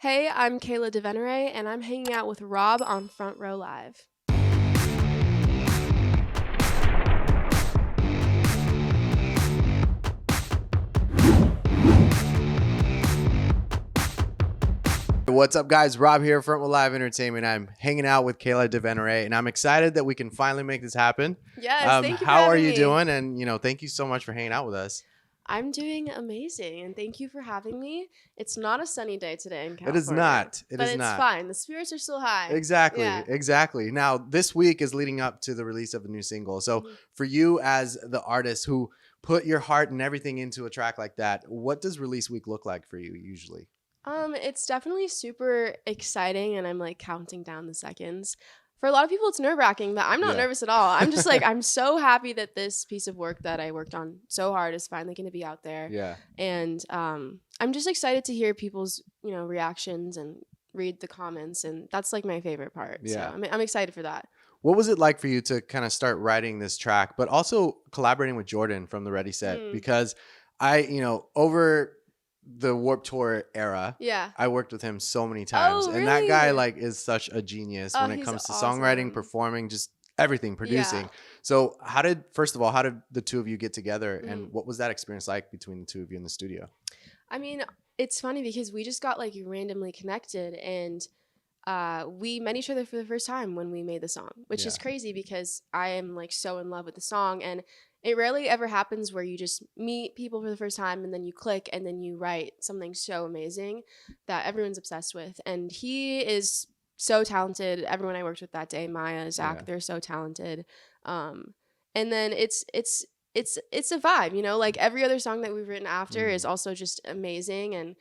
Hey, I'm Kayla DiVenere, and I'm hanging out with Rob on Front Row Live. What's up, guys? Rob here, Front Row Live Entertainment. I'm hanging out with Kayla DiVenere, and I'm excited that we can finally make this happen. Yes, thank you for How are having you me. doing? And thank you so much for hanging out with us. I'm doing amazing, and thank you for having me. It's not a sunny day today in California. It is not. But it's fine. The spirits are still high. Exactly. Yeah. Exactly. Now, this week is leading up to the release of a new single. So, for you as the artist who put your heart and everything into a track like that, what does release week look like for you usually? It's definitely super exciting, and I'm like counting down the seconds. For a lot of people, it's nerve-wracking, but I'm not nervous at all. I'm just like, I'm so happy that this piece of work that I worked on so hard is finally going to be out there. Yeah. And I'm just excited to hear people's, reactions and read the comments, and that's like my favorite part. Yeah. So I'm excited for that. What was it like for you to kind of start writing this track, but also collaborating with Jordan from the Ready Set? Because over the Warped Tour era, I worked with him so many times. Oh, and that really? guy is such a genius when it he's comes to awesome. songwriting, performing, just everything, producing. Yeah. So first of all, how did the two of you get together, and what was that experience like between the two of you in the studio? I mean, it's funny because we just got like randomly connected, and we met each other for the first time when we made the song, which is crazy because I am like so in love with the song, and it rarely ever happens where you just meet people for the first time and then you click and then you write something so amazing that everyone's obsessed with. And he is so talented. Everyone I worked with that day, Maya, Zach, they're so talented. And then it's a vibe, like every other song that we've written after is also just amazing, and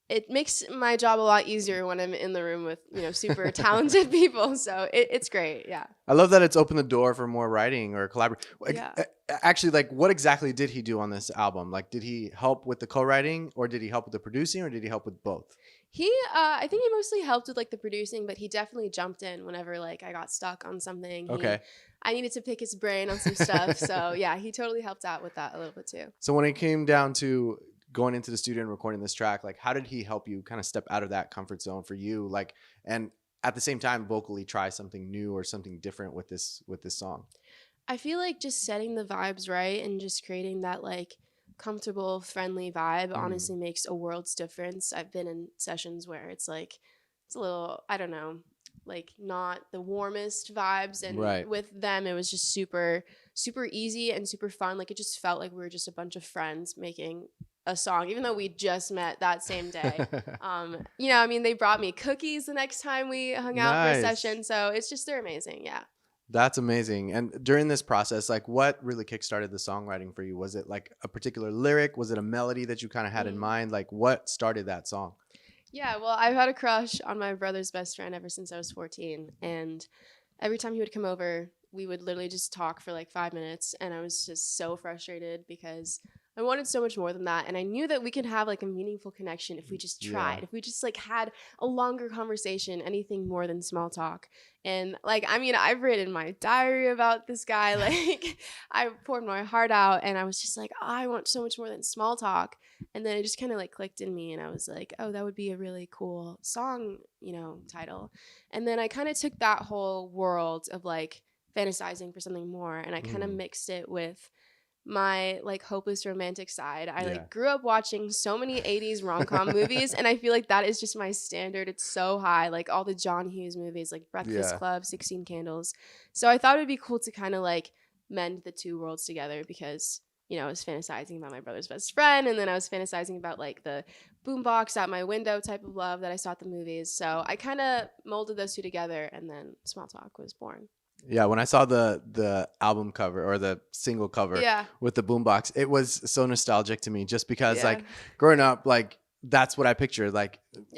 it makes my job a lot easier when I'm in the room with, super talented people. So it's great. Yeah. I love that it's opened the door for more writing or collaboration. Yeah. Actually, what exactly did he do on this album? Like, did he help with the co-writing, or did he help with the producing, or did he help with both? I think he mostly helped with like the producing, but he definitely jumped in whenever like I got stuck on something. I needed to pick his brain on some stuff. So yeah, he totally helped out with that a little bit too. So when it came down to going into the studio and recording this track, how did he help you kind of step out of that comfort zone for you? And at the same time, vocally try something new or something different with this song? I feel like just setting the vibes right and just creating that like comfortable, friendly vibe honestly makes a world's difference. I've been in sessions where it's like, it's a little, I don't know, like not the warmest vibes. And with them, it was just super, super easy and super fun. Like it just felt like we were just a bunch of friends making a song, even though we just met that same day. They brought me cookies the next time we hung out for a session. So it's just, they're amazing. Yeah. That's amazing. And during this process, what really kickstarted the songwriting for you? Was it like a particular lyric? Was it a melody that you kind of had in mind? What started that song? Yeah, well, I've had a crush on my brother's best friend ever since I was 14. And every time he would come over, we would literally just talk for like 5 minutes. And I was just so frustrated because I wanted so much more than that. And I knew that we could have like a meaningful connection if we just tried, if we just like had a longer conversation, anything more than small talk. And I've written my diary about this guy. I poured my heart out, and I was just like, oh, I want so much more than small talk. And then it just kind of like clicked in me, and I was like, oh, that would be a really cool song, title. And then I kind of took that whole world of like fantasizing for something more, and I kind of mixed it with my like hopeless romantic side. I grew up watching so many 80s rom-com movies, and I feel like that is just my standard. It's so high, like all the John Hughes movies, like Breakfast Club, 16 Candles. So I thought it'd be cool to kind of like mend the two worlds together because I was fantasizing about my brother's best friend, and then I was fantasizing about like the boombox at my window type of love that I saw at the movies. So I kind of molded those two together, and then Small Talk was born. Yeah, when I saw the album cover or the single cover with the boombox, it was so nostalgic to me just because growing up, that's what I pictured,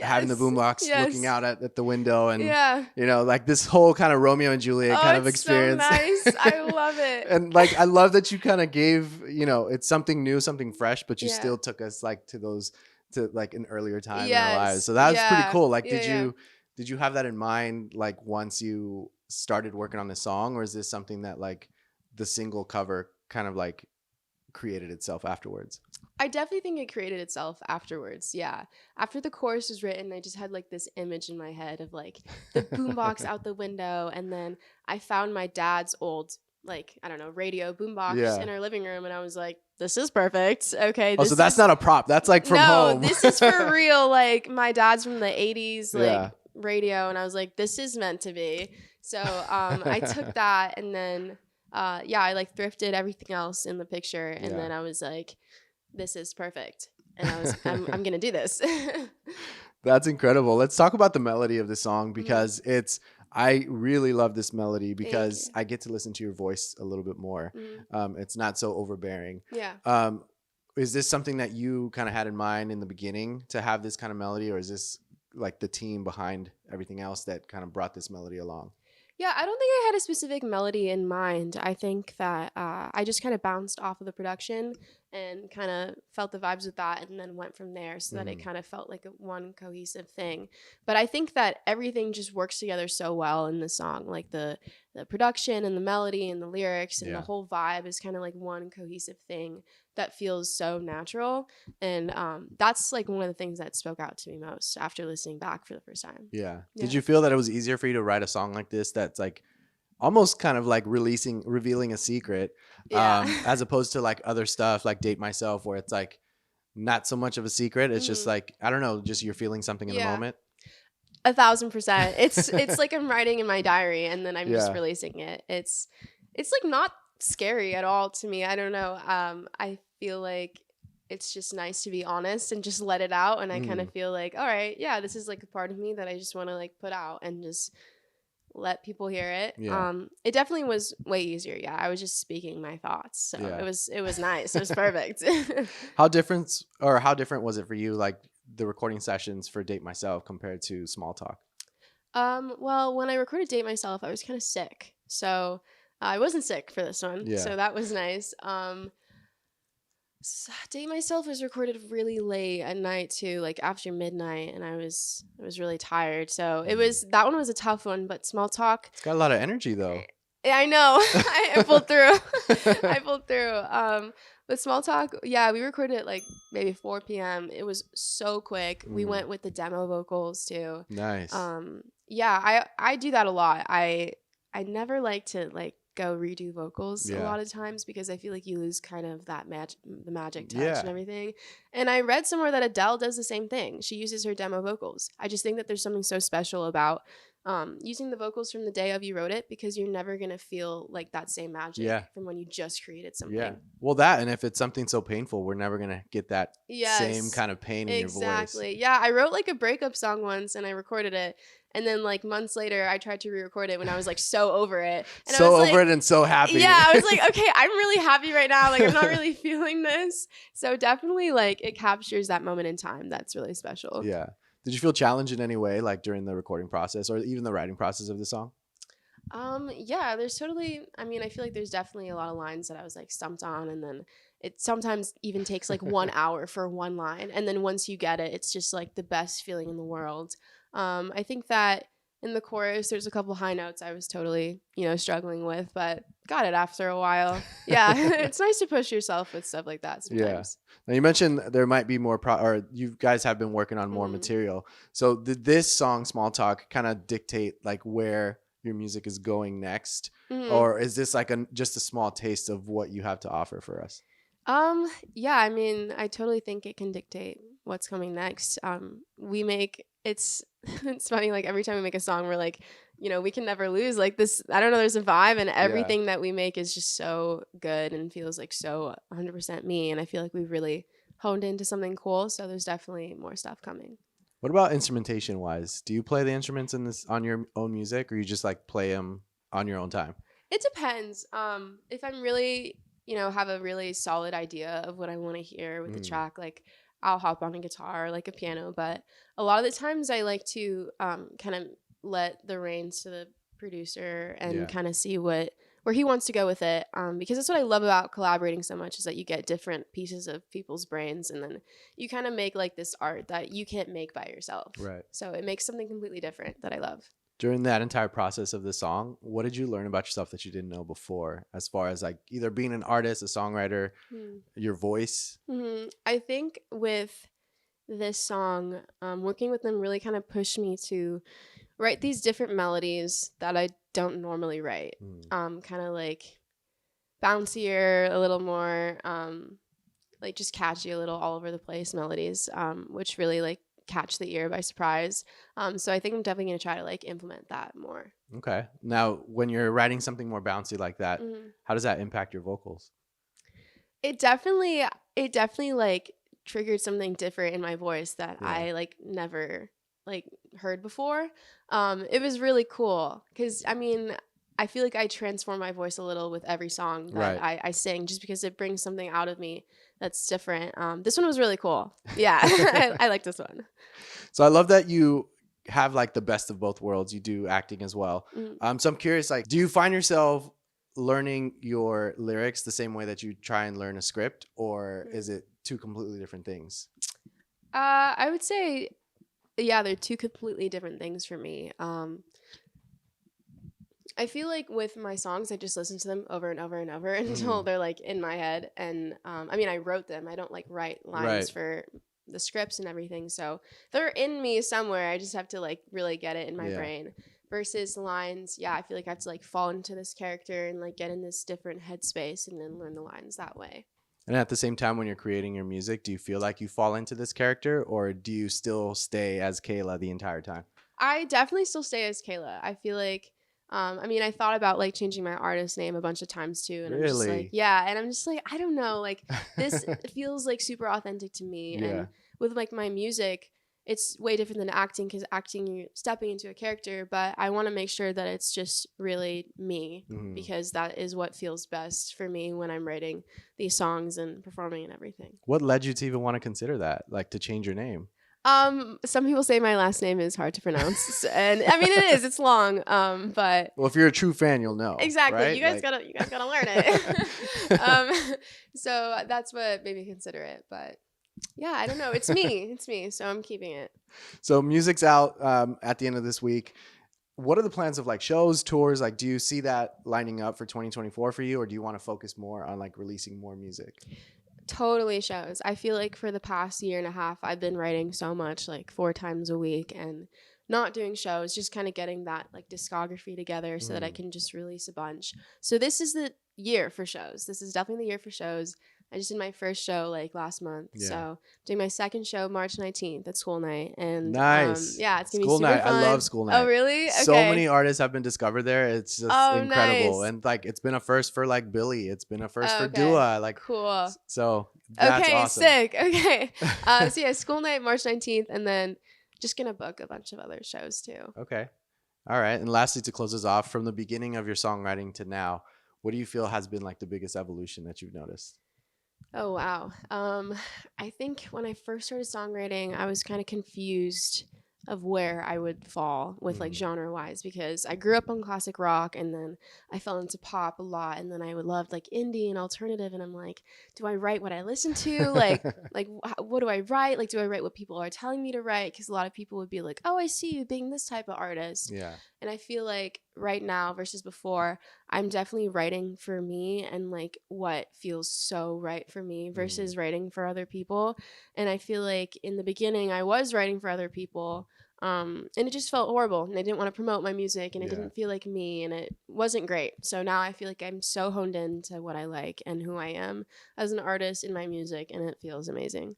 having the boombox, looking out at the window, and this whole kind of Romeo and Juliet kind of experience. So nice. I love it. And I love that you kind of gave, it's something new, something fresh, but you still took us to those to an earlier time in our lives. So that was pretty cool. Did you have that in mind once you started working on the song, or is this something that the single cover kind of created itself afterwards? I definitely think it created itself afterwards. Yeah. After the chorus was written, I just had like this image in my head of like the boombox out the window. And then I found my dad's old, like, I don't know, radio boombox in our living room. And I was like, this is perfect. Okay. So that's not a prop. That's like from home. No, this is for real. Like, my dad's from the 80s, like radio. And I was like, this is meant to be. So I took that and then, I like thrifted everything else in the picture. And then I was like, this is perfect. And I'm going to do this. That's incredible. Let's talk about the melody of the song because I really love this melody because I get to listen to your voice a little bit more. It's not so overbearing. Yeah. Is this something that you kind of had in mind in the beginning to have this kind of melody, or is this like the team behind everything else that kind of brought this melody along? Yeah, I don't think I had a specific melody in mind. I think that I just kind of bounced off of the production and kind of felt the vibes with that and then went from there so that it kind of felt like one cohesive thing. But I think that everything just works together so well in the song. Like the production and the melody and the lyrics and the whole vibe is kind of like one cohesive thing that feels so natural. And that's like one of the things that spoke out to me most after listening back for the first time. Yeah. Did you feel that it was easier for you to write a song like this that's like almost kind of like revealing a secret as opposed to like other stuff like Date Myself where it's like not so much of a secret. It's just like, I don't know, just you're feeling something in the moment? 1,000%. It's like I'm writing in my diary and then I'm just releasing it. It's like not scary at all to me. I don't know. I feel like it's just nice to be honest and just let it out. And I kind of feel like, all right, yeah, this is like a part of me that I just want to like put out and just let people hear it. It definitely was way easier. Yeah, I was just speaking my thoughts, so it was nice. It was perfect. How different was it for you, like the recording sessions for Date Myself compared to Small Talk? Well, when I recorded Date Myself, I was kind of sick, so I wasn't sick for this one. So that was nice. Date Myself was recorded really late at night too, like after midnight, and I was really tired. So that one was a tough one, but Small Talk. It's got a lot of energy though. I know. I pulled through. I pulled through. But Small Talk, we recorded it like maybe 4 p.m. It was so quick. We went with the demo vocals too. Nice. I do that a lot. I never like to like go redo vocals a lot of times because I feel like you lose kind of that the magic touch and everything. And I read somewhere that Adele does the same thing. She uses her demo vocals. I just think that there's something so special about using the vocals from the day of you wrote it because you're never going to feel like that same magic from when you just created something. Yeah. Well, and if it's something so painful, we're never going to get that same kind of pain in your voice. Exactly. Yeah. I wrote like a breakup song once and I recorded it. And then like months later, I tried to re-record it when I was like so over it. And so over it and so happy. Yeah, I was like, okay, I'm really happy right now. Like I'm not really feeling this. So definitely like it captures that moment in time. That's really special. Yeah. Did you feel challenged in any way, like during the recording process or even the writing process of the song? Yeah, there's totally, I mean, I feel like there's definitely a lot of lines that I was like stumped on. And then it sometimes even takes like 1 hour for one line. And then once you get it, it's just like the best feeling in the world. I think that in the chorus, there's a couple high notes I was totally, struggling with, but got it after a while. Yeah, it's nice to push yourself with stuff like that sometimes. Yeah. Now you mentioned there might be more, or you guys have been working on more material. So did this song, Small Talk, kind of dictate like where your music is going next? Or is this like just a small taste of what you have to offer for us? Yeah, I mean, I totally think it can dictate what's coming next. It's funny, like every time we make a song, we're like, we can never lose. Like this, I don't know, there's a vibe and everything that we make is just so good and feels like so 100% me. And I feel like we've really honed into something cool. So there's definitely more stuff coming. What about instrumentation wise? Do you play the instruments in this on your own music or you just like play them on your own time? It depends. If I'm really, have a really solid idea of what I want to hear with the track, like I'll hop on a guitar, like a piano, but a lot of the times I like to kind of let the reins to the producer and kind of see where he wants to go with it, because that's what I love about collaborating so much is that you get different pieces of people's brains and then you kind of make like this art that you can't make by yourself. Right. So it makes something completely different that I love. During that entire process of the song, what did you learn about yourself that you didn't know before, as far as like either being an artist, a songwriter, your voice? I think with this song, working with them really kind of pushed me to write these different melodies that I don't normally write. Kind of like bouncier, a little more like just catchy, a little all over the place melodies, which really like catch the ear by surprise. So I think I'm definitely going to try to like implement that more. Okay. Now, when you're writing something more bouncy like that, how does that impact your vocals? It definitely like triggered something different in my voice that I like never like heard before. It was really cool because I mean, I feel like I transform my voice a little with every song that I sing, just because it brings something out of me that's different. This one was really cool. Yeah, I like this one. So I love that you have like the best of both worlds. You do acting as well. So I'm curious, like, do you find yourself learning your lyrics the same way that you try and learn a script, or is it two completely different things? I would say, yeah, they're two completely different things for me. I feel like with my songs, I just listen to them over and over and over until they're like in my head. And I mean, I wrote them. I don't like write lines for the scripts and everything. So they're in me somewhere. I just have to like really get it in my brain. Versus lines, I feel like I have to like fall into this character and like get in this different headspace and then learn the lines that way. And at the same time, when you're creating your music, do you feel like you fall into this character, or do you still stay as Kayla the entire time? I definitely still stay as Kayla. I feel like I mean, I thought about like changing my artist name a bunch of times too, and I'm just like, and I'm just like, I don't know, like this feels like super authentic to me. And with like my music, it's way different than acting, because acting, you're stepping into a character, but I want to make sure that it's just really me, because that is what feels best for me when I'm writing these songs and performing and everything. What led you to even want to consider that, like to change your name? Some people say my last name is hard to pronounce, and I mean it is. It's long. But well, if you're a true fan, you'll know. Exactly. Right? You guys gotta learn it. So that's what made me consider it. But yeah, I don't know. It's me. It's me. So I'm keeping it. So music's out at the end of this week. What are the plans of like shows, tours? Like, do you see that lining up for 2024 for you, or do you want to focus more on like releasing more music? Totally shows. I feel like for the past year and a half, I've been writing so much, like 4 times a week, and not doing shows, just kind of getting that like discography together so that I can just release a bunch. So this is the year for shows. This is definitely the year for shows. I just did my first show like last month. So doing my second show March 19th at School Night. And nice. It's gonna School be super Night. fun. I love School Night. Oh really? Okay. So many artists have been discovered there. It's just incredible. Nice. And like it's been a first for like Billy. It's been a first for Dua. Like cool. So that's awesome. Sick. Okay. So yeah, School Night March 19th, and then just gonna book a bunch of other shows too. Okay. All right. And lastly, to close us off, from the beginning of your songwriting to now, what do you feel has been like the biggest evolution that you've noticed? Oh, wow. I think when I first started songwriting, I was kind of confused of where I would fall with like genre wise, because I grew up on classic rock, and then I fell into pop a lot, and then I would love like indie and alternative, and I'm like, do I write what I listen to? Like what do I write? Like, do I write what people are telling me to write? Because a lot of people would be like, oh, I see you being this type of artist. Yeah. And I feel like right now versus before, I'm definitely writing for me and like what feels so right for me versus writing for other people. And I feel like in the beginning I was writing for other people, and it just felt horrible, and I didn't want to promote my music, and it didn't feel like me, and it wasn't great. So now I feel like I'm so honed into what I like and who I am as an artist in my music, and it feels amazing.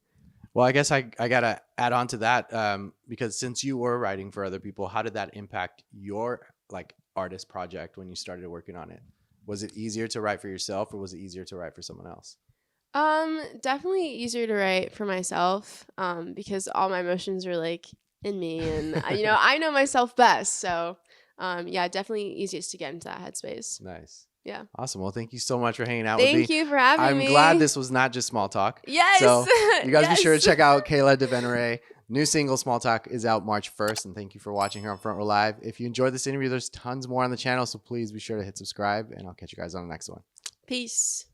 Well, I guess I gotta add on to that, because since you were writing for other people, how did that impact your like artist project when you started working on it? Was it easier to write for yourself, or was it easier to write for someone else? Definitely easier to write for myself, because all my emotions are like in me, and I know myself best. So, definitely easiest to get into that headspace. Nice. Yeah. Awesome. Well, thank you so much for hanging out with me. Thank you for having me. I'm glad this was not just small talk. Yes. So you guys be sure to check out Kayla DiVenere. New single Small Talk is out March 1st. And thank you for watching here on Front Row Live. If you enjoyed this interview, there's tons more on the channel. So please be sure to hit subscribe, and I'll catch you guys on the next one. Peace.